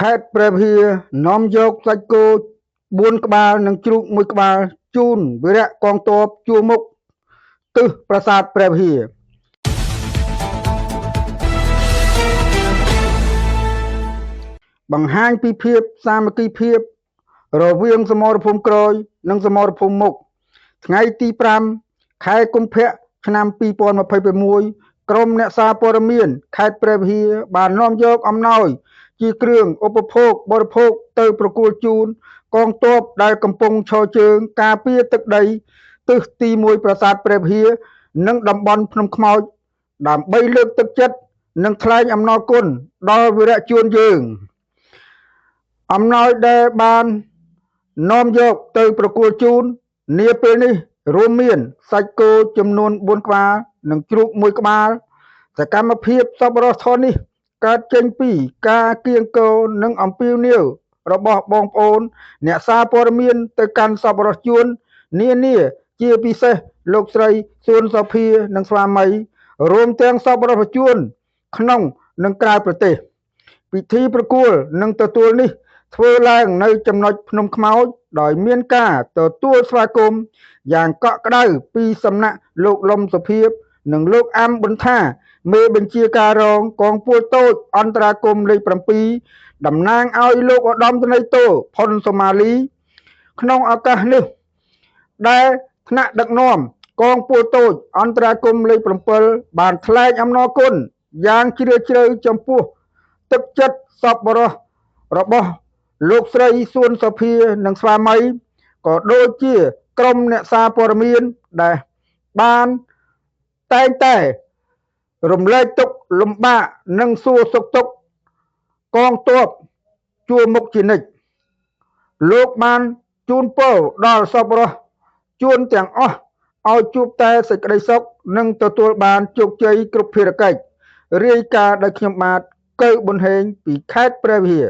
ខេត្តព្រះវិហារនាំយកសាច់គោ4ក្បាលនិងជ្រូក1ក្បាលជូនវីរៈកងទ័ពជួរមុខទិសប្រាសាទព្រះវិហារបង្ហាញពីភាពសាមគ្គីភាពរវាងសមរភូមិក្រោយនិងសមរភូមិមុខថ្ងៃទី5ខែកុម្ភៈឆ្នាំ2026ក្រុមអ្នកសារព័ត៌មានខេត្តព្រះវិហារបាននាំយកអំណោយជាគ្រឿងឧបភោគបរិភោគទៅប្រគល់ជូនកងទ័ពដែលកំពុងឈរជើងការពារទឹកដីទិសទី1ប្រាសាទព្រះវិហារនិងតំបន់ភ្នំខ្មោចដើម្បីលើកទឹកចិត្តនិងថ្លែងអំណរគុណដល់វីរៈជួនយើងអំណោយដែលបាននាំយកទៅប្រគល់ជូននាពេលនេះរួមមានសាច់គោចំនួន4ក្បាលនិងជ្រូក1ក្បាលសកម្មភាពសប្បុរសធម៌នេះកើតចេញពីការគៀងគរនិងអំពាវនាវរបស់បងប្អូនអ្នកសារព័ត៌មានទៅកាន់សប្បុរសជួននានាជាពិសេសលោកស្រីសួនសុភានិងស្វាមីរួមទាំងសប្បុរសជួនក្នុងនិងក្រៅប្រទេសពិធីប្រគល់និងទទួលនេះធ្វើឡើងនៅចំណុចភ្នំខ្មោចដោយមានការទទួលស្វាគមន៍យ៉ាងកក់ក្ដៅពីសំណាក់លោកលំសុភាពនិងលោកអាំប៊ុនថាមេបញ្ជាការរងកងពលតូចអន្តរាគមន៍លេខ7តំណាងឲ្យលោកឧត្តមសេនីយ៍តូផុនសូម៉ាលីក្នុងឱកាសនេះដែលថ្នាក់ដឹកនាំកងពលតូចអន្តរាគមន៍លេខ7បានថ្លែងអំណរគុណយ៉ាងជ្រាលជ្រៅចំពោះទឹកចិត្តសប្បុរសរបស់លោកស្រីសួនសុភានិងស្វាមីក៏ដូចជាក្រុមអ្នកសារព័ត៌មានដែលបានតែងតែរំលែកទុក្ខលំបាកនិងសួរសុខទុក្ខកងទ័ពជួរមុខជានិច្ចលោកបានជូនពរដល់សប្បុរសជួនទាំងអស់ឲ្យជួបតែសេចក្តីសុខនិងទទួលបានជោគជ័យគ្រប់ភារកិច្ចរាយការណ៍ដោយខ្ញុំបាទកៅប៊ុនហេងពីខេត្តព្រះវិហារ